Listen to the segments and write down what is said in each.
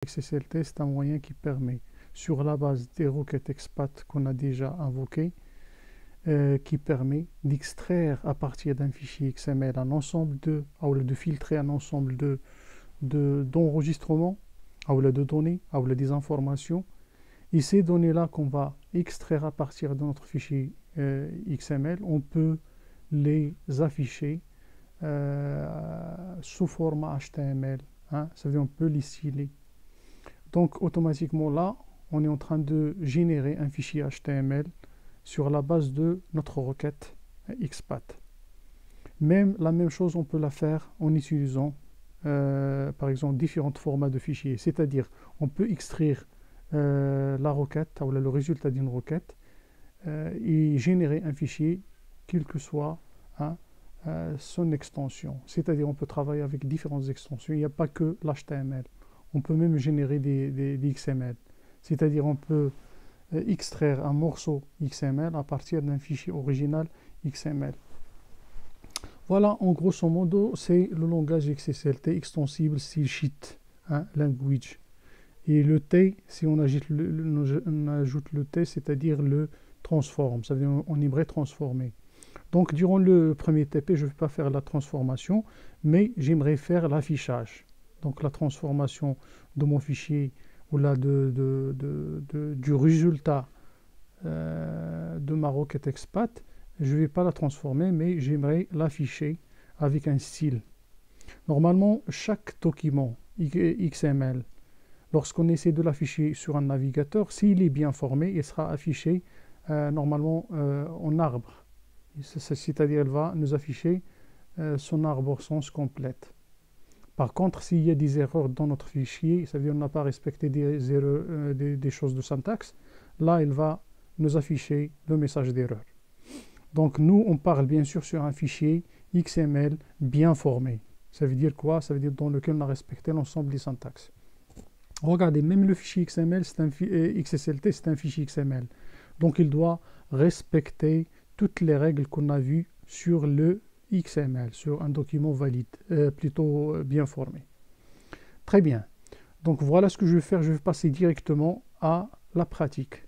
XSLT, c'est un moyen qui permet, sur la base des requêtes expat qu'on a déjà invoquées, qui permet d'extraire à partir d'un fichier XML un ensemble de filtrer un ensemble d'enregistrements, de données, des informations. Et ces données-là qu'on va extraire à partir de notre fichier XML, on peut les afficher sous format HTML. Ça veut dire on peut les styler. Donc automatiquement là, on est en train de générer un fichier HTML sur la base de notre requête XPath. Même la même chose, on peut la faire en utilisant par exemple différents formats de fichiers. C'est-à-dire, on peut extraire la requête ou le résultat d'une requête et générer un fichier, quelle que soit son extension. C'est-à-dire, on peut travailler avec différentes extensions. Il n'y a pas que l'HTML. On peut même générer des XML. C'est-à-dire, on peut extraire un morceau XML à partir d'un fichier original XML. Voilà, en grosso modo, c'est le langage XSLT, Extensible Style Sheet Language. Et le T, si on ajoute le T, c'est-à-dire le transform, ça veut dire on aimerait transformer. Donc, durant le premier TP, je ne vais pas faire la transformation, mais j'aimerais faire l'affichage. Donc, la transformation de mon fichier ou là du résultat de ma requête expat, je ne vais pas la transformer, mais j'aimerais l'afficher avec un style. Normalement, chaque document XML, lorsqu'on essaie de l'afficher sur un navigateur, s'il est bien formé, il sera affiché normalement en arbre. C'est-à-dire, il va nous afficher son arborescence complète. Par contre, s'il y a des erreurs dans notre fichier, ça veut dire qu'on n'a pas respecté des choses de syntaxe, là, il va nous afficher le message d'erreur. Donc, nous, on parle bien sûr sur un fichier XML bien formé. Ça veut dire quoi? Ça veut dire dans lequel on a respecté l'ensemble des syntaxes. Regardez, même le fichier XML, XSLT, c'est un fichier XML. Donc, il doit respecter toutes les règles qu'on a vues sur le XML, sur un document valide, plutôt bien formé. Très bien. Donc, voilà ce que je vais faire. Je vais passer directement à la pratique.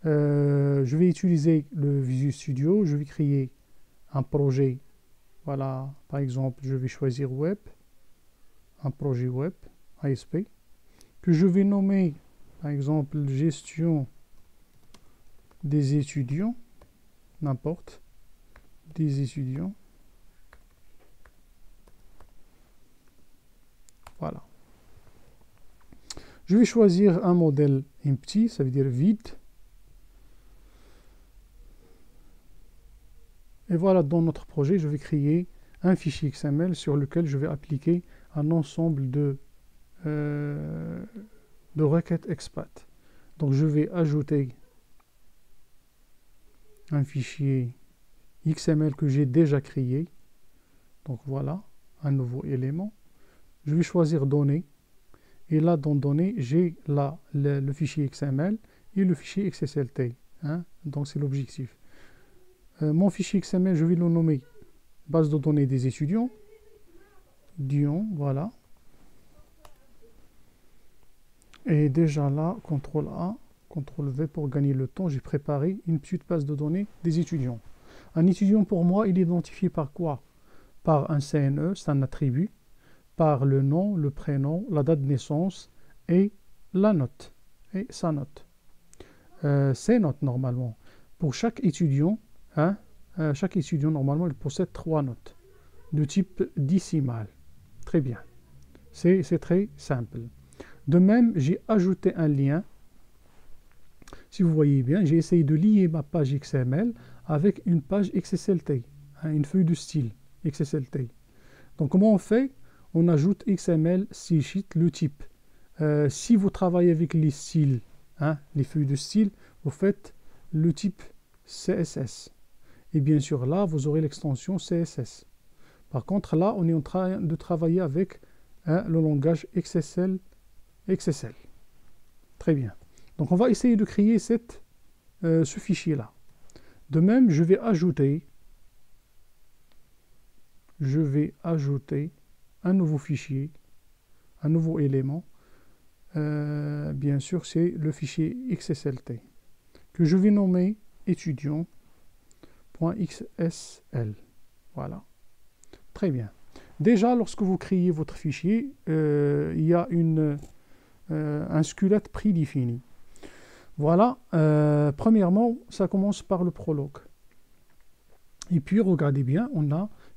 Je vais utiliser le Visual Studio. Je vais créer un projet. Voilà, par exemple, je vais choisir Web, un projet Web, ASP, que je vais nommer, par exemple, gestion des étudiants, n'importe, des étudiants. Voilà. Je vais choisir un modèle empty, ça veut dire vide. Et voilà, dans notre projet, je vais créer un fichier XML sur lequel je vais appliquer un ensemble de requêtes expat. Donc, je vais ajouter un fichier XML que j'ai déjà créé. Donc, voilà, un nouveau élément. Je vais choisir données. Et là, dans données, j'ai là le fichier XML et le fichier XSLT. Donc, c'est l'objectif. Mon fichier XML, je vais le nommer base de données des étudiants. Voilà. Et déjà là, CTRL A, CTRL V pour gagner le temps, j'ai préparé une petite base de données des étudiants. Un étudiant, pour moi, il est identifié par quoi? Par un CNE, c'est un attribut, par le nom, le prénom, la date de naissance et la note, et sa note. Ces notes, normalement, pour chaque étudiant, normalement, il possède 3 notes de type décimal. Très bien. C'est très simple. De même, j'ai ajouté un lien. Si vous voyez bien, j'ai essayé de lier ma page XML avec une page XSLT, une feuille de style XSLT. Donc, comment on fait? On ajoute XML style sheet, le type. Si vous travaillez avec les styles, les feuilles de style, vous faites le type CSS. Et bien sûr, là, vous aurez l'extension CSS. Par contre, là, on est en train de travailler avec le langage XSL. Très bien. Donc, on va essayer de créer ce fichier-là. De même, je vais ajouter un nouveau fichier, un nouveau élément. bien sûr, c'est le fichier XSLT que je vais nommer étudiant.xsl. Voilà. Très bien. Déjà, lorsque vous créez votre fichier, il y a un squelette prédéfini. Voilà. Premièrement, ça commence par le prologue. Et puis, regardez bien,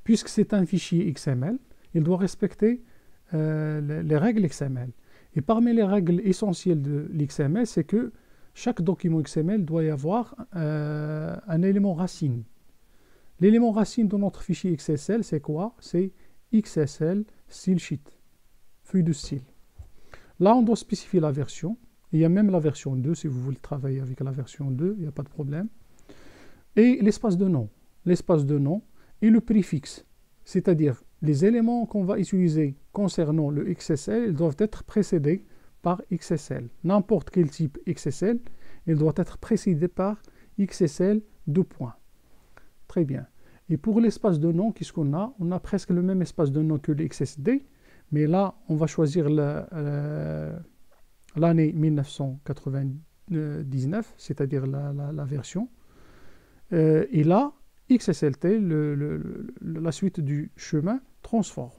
puisque c'est un fichier XML, il doit respecter les règles XML. Et parmi les règles essentielles de l'XML, c'est que chaque document XML doit y avoir un élément racine. L'élément racine de notre fichier XSL, c'est quoi? C'est XSL style sheet, feuille de style. Là, on doit spécifier la version. Il y a même la version 2, si vous voulez travailler avec la version 2, il n'y a pas de problème. Et l'espace de nom. L'espace de nom et le préfixe. C'est-à-dire, les éléments qu'on va utiliser concernant le XSL, ils doivent être précédés par XSL. N'importe quel type XSL, il doit être précédé par XSL 2 points. Très bien. Et pour l'espace de nom, qu'est-ce qu'on a? On a presque le même espace de nom que le XSD, mais là, on va choisir l'année 1999, c'est-à-dire la version. Et là, XSLT, la suite du chemin, transforme.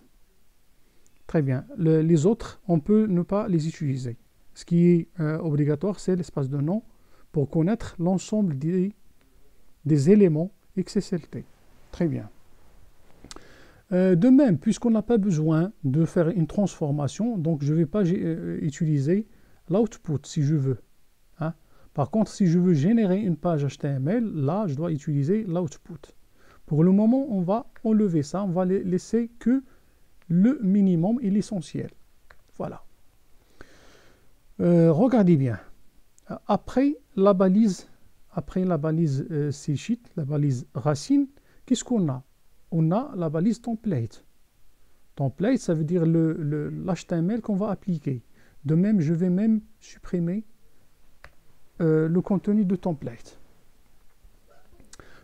Très bien. Les autres, on peut ne pas les utiliser. Ce qui est obligatoire, c'est l'espace de nom pour connaître l'ensemble des éléments XSLT. Très bien. De même, puisqu'on n'a pas besoin de faire une transformation, donc je ne vais pas utiliser l'output si je veux. Hein. Par contre, si je veux générer une page HTML, là, je dois utiliser l'output. Pour le moment, on va enlever ça, on va laisser que le minimum et l'essentiel. Voilà. Regardez bien. Après la balise sheet, la balise racine, qu'est-ce qu'on a? On a la balise template. Template, ça veut dire l'HTML qu'on va appliquer. De même, je vais même supprimer le contenu de template.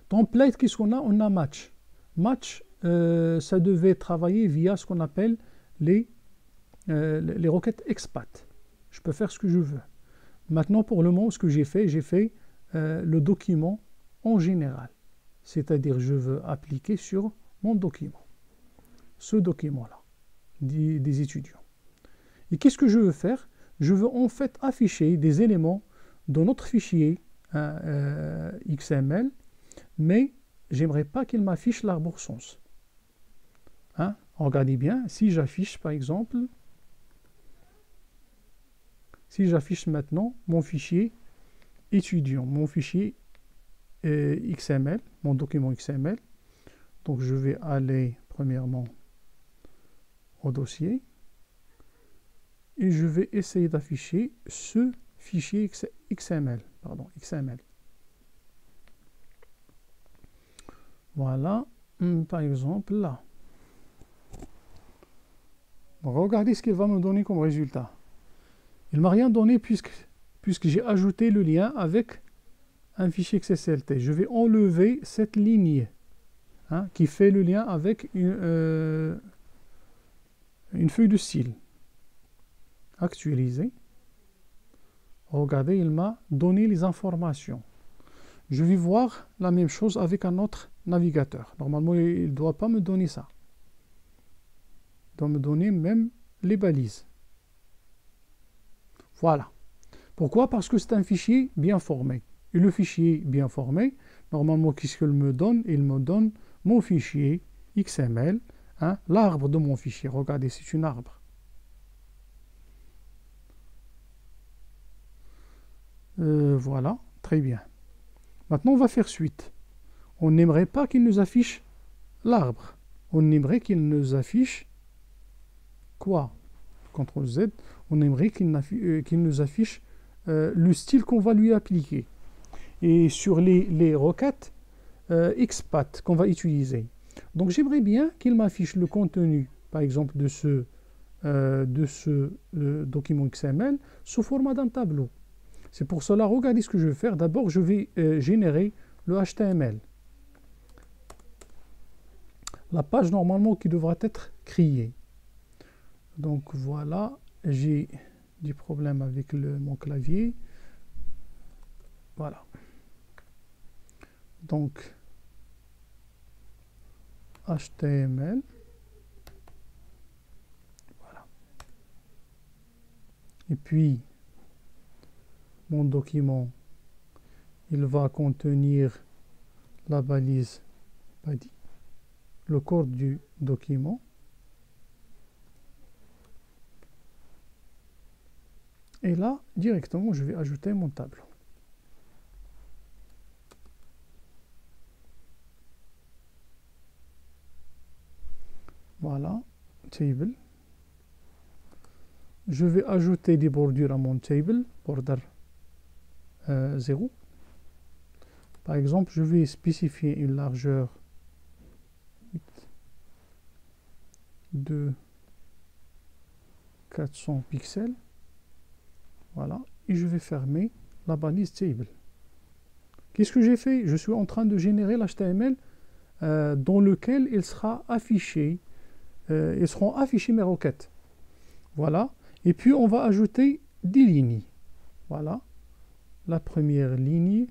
Template, qu'est-ce qu'on a? On a match. Match, ça devait travailler via ce qu'on appelle les requêtes expat. Je peux faire ce que je veux. Maintenant, pour le moment, ce que j'ai fait le document en général. C'est-à-dire, je veux appliquer sur mon document. Ce document-là, des étudiants. Et qu'est-ce que je veux faire? Je veux en fait afficher des éléments dans notre fichier XML, mais j'aimerais pas qu'il m'affiche l'arbre sens. Hein? Regardez bien, si j'affiche par exemple, si j'affiche maintenant mon fichier étudiant, mon fichier XML, mon document XML, donc je vais aller premièrement au dossier et je vais essayer d'afficher ce fichier XML. Voilà, par exemple là. Regardez ce qu'il va me donner comme résultat. Il ne m'a rien donné puisque j'ai ajouté le lien avec un fichier XSLT. Je vais enlever cette ligne qui fait le lien avec une feuille de style. Actualiser. Regardez, il m'a donné les informations. Je vais voir la même chose avec un autre navigateur. Normalement, il ne doit pas me donner ça. Il doit me donner même les balises. Voilà. Pourquoi? Parce que c'est un fichier bien formé. Et le fichier bien formé, normalement, qu'est-ce qu'il me donne? Il me donne mon fichier XML, l'arbre de mon fichier. Regardez, c'est un arbre. Voilà, très bien. Maintenant, on va faire suite. On n'aimerait pas qu'il nous affiche l'arbre. On aimerait qu'il nous affiche quoi? CTRL Z. On aimerait qu'il nous affiche le style qu'on va lui appliquer. Et sur les requêtes expat qu'on va utiliser. Donc, j'aimerais bien qu'il m'affiche le contenu, par exemple, de ce document XML sous format d'un tableau. C'est pour cela, regardez ce que je vais faire. D'abord, je vais générer le HTML. La page, normalement, qui devra être créée. Donc, voilà, j'ai du problème avec mon clavier. Voilà. Donc, HTML. Voilà. Et puis, mon document, il va contenir la balise body, le corps du document. Et là, directement, je vais ajouter mon tableau. Voilà, table. Je vais ajouter des bordures à mon table, border 0. Par exemple, je vais spécifier une largeur de 400 pixels. Voilà, et je vais fermer la balise table. Qu'est-ce que j'ai fait? Je suis en train de générer l'HTML dans lequel il sera affiché, ils seront affichées mes requêtes. Voilà, et puis on va ajouter des lignes. Voilà, la première ligne,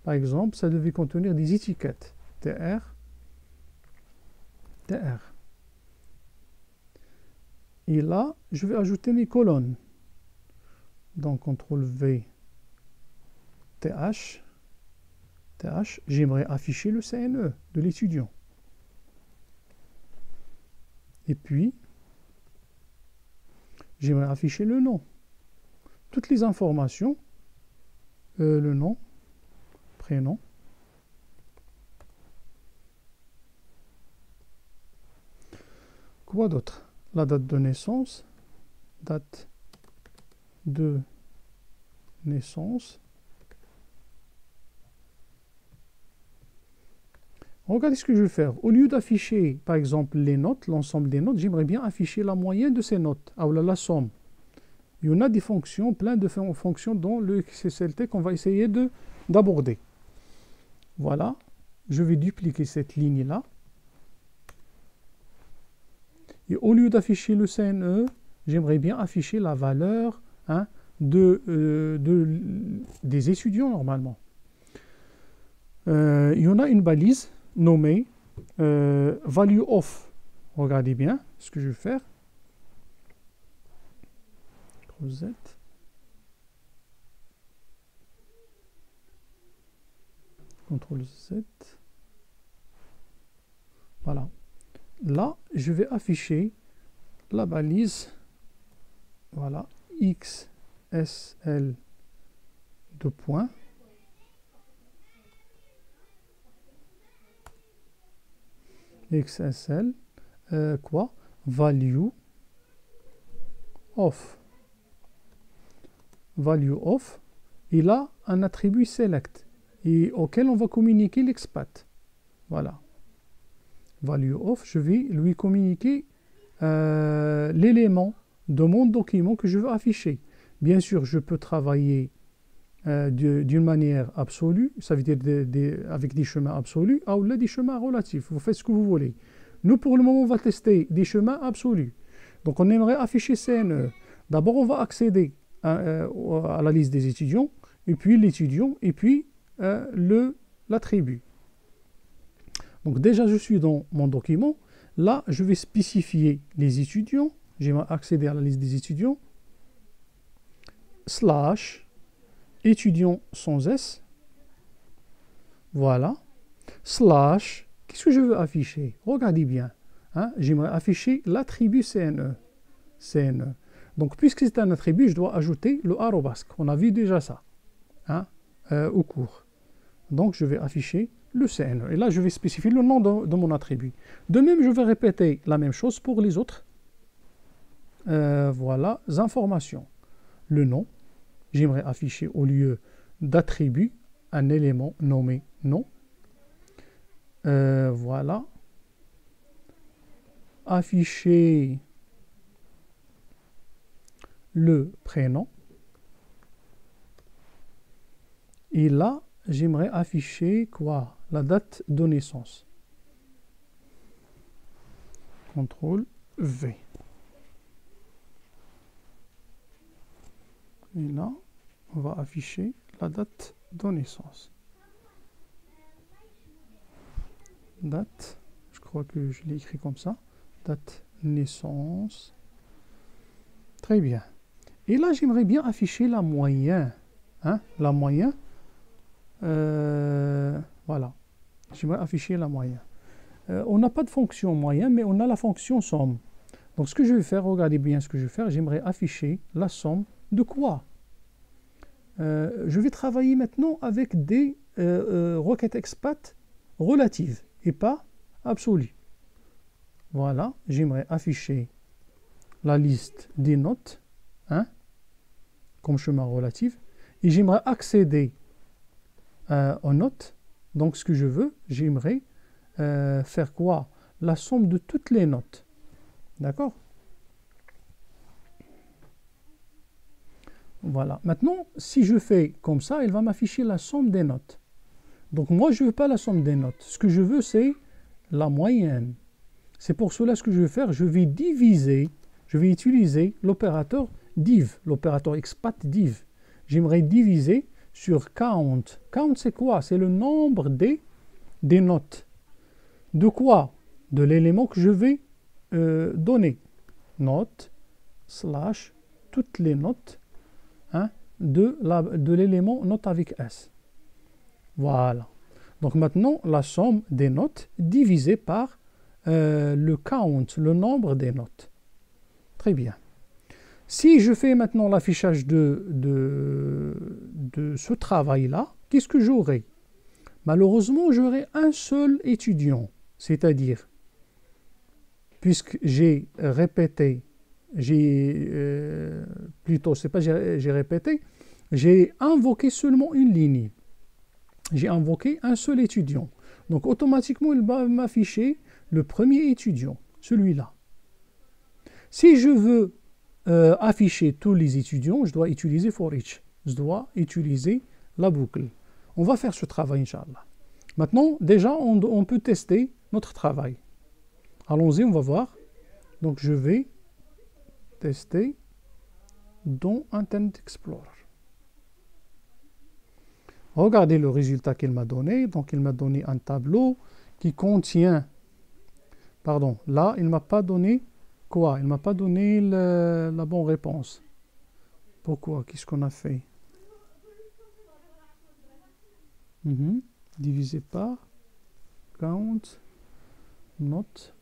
par exemple, ça devait contenir des étiquettes tr, tr. Et là, je vais ajouter mes colonnes. Donc, CTRL V, TH, TH, j'aimerais afficher le CNE de l'étudiant. Et puis, j'aimerais afficher le nom. Toutes les informations, le nom, prénom. Quoi d'autre? La date de naissance, date de naissance. Regardez ce que je vais faire. Au lieu d'afficher, par exemple, les notes, l'ensemble des notes, j'aimerais bien afficher la moyenne de ces notes, ou la somme. Il y en a des fonctions, plein de fonctions dans le XSLT qu'on va essayer d'aborder. Voilà. Je vais dupliquer cette ligne-là. Et au lieu d'afficher le CNE, j'aimerais bien afficher la valeur des étudiants normalement. Il y en a une balise nommée value of. Regardez bien ce que je vais faire. Z. CTRL Z. Voilà. Là, je vais afficher la balise. Voilà. XSL de points. XSL. Quoi? Value of. Value of. Il a un attribut select et auquel on va communiquer l'expat. Voilà. Value of, je vais lui communiquer l'élément de mon document que je veux afficher. Bien sûr, je peux travailler d'une manière absolue, ça veut dire avec des chemins absolus, ou là des chemins relatifs. Vous faites ce que vous voulez. Nous, pour le moment, on va tester des chemins absolus. Donc, on aimerait afficher CNE. D'abord, on va accéder à la liste des étudiants, et puis l'étudiant, et puis l'attribut. Donc déjà, je suis dans mon document. Là, je vais spécifier les étudiants. J'aimerais accéder à la liste des étudiants. Slash étudiant sans S. Voilà. Slash, qu'est-ce que je veux afficher? Regardez bien. J'aimerais afficher l'attribut CNE. CNE. Donc, puisque c'est un attribut, je dois ajouter le arrobasque. On a vu déjà ça au cours. Donc, je vais afficher le CNE. Et là, je vais spécifier le nom de mon attribut. De même, je vais répéter la même chose pour les autres. Voilà, informations. Le nom. J'aimerais afficher au lieu d'attribut un élément nommé nom. Voilà. Afficher le prénom. Et là, j'aimerais afficher quoi? La date de naissance. CTRL V. Et là, on va afficher la date de naissance. Date, je crois que je l'ai écrit comme ça. Date naissance. Très bien. Et là, j'aimerais bien afficher la moyenne. Hein, la moyenne. Voilà. J'aimerais afficher la moyenne. On n'a pas de fonction moyenne, mais on a la fonction somme. Donc, ce que je vais faire, regardez bien ce que je vais faire. J'aimerais afficher la somme de quoi? Je vais travailler maintenant avec des requêtes expat relatives et pas absolues. Voilà, j'aimerais afficher la liste des notes, hein, comme chemin relatif, et j'aimerais accéder aux notes. Donc, ce que je veux, j'aimerais faire quoi? La somme de toutes les notes. D'accord? Voilà. Maintenant, si je fais comme ça, il va m'afficher la somme des notes. Donc, moi, je ne veux pas la somme des notes. Ce que je veux, c'est la moyenne. C'est pour cela ce que je vais faire. Je vais diviser, je vais utiliser l'opérateur div, l'opérateur expat div. J'aimerais diviser sur count. Count, c'est quoi? C'est le nombre des notes. De quoi? De l'élément que je vais donner. Note, slash, toutes les notes, hein, de l'élément note avec S. Voilà. Donc maintenant, la somme des notes divisée par le count, le nombre des notes. Très bien. Si je fais maintenant l'affichage de ce travail-là, qu'est-ce que j'aurai? Malheureusement, j'aurai un seul étudiant. C'est-à-dire, puisque j'ai répété, plutôt, c'est pas j'ai répété, j'ai invoqué seulement une ligne. J'ai invoqué un seul étudiant. Donc, automatiquement, il va m'afficher le premier étudiant, celui-là. Si je veux afficher tous les étudiants, je dois utiliser for each. Je dois utiliser la boucle. On va faire ce travail, Inch'Allah. Maintenant, déjà, on peut tester notre travail. Allons-y, on va voir. Donc, je vais tester dans Internet Explorer. Regardez le résultat qu'il m'a donné. Donc, il m'a donné un tableau qui contient... Pardon, là, il ne m'a pas donné quoi? Il ne m'a pas donné la bonne réponse. Pourquoi? Qu'est-ce qu'on a fait? Divisé par count, note.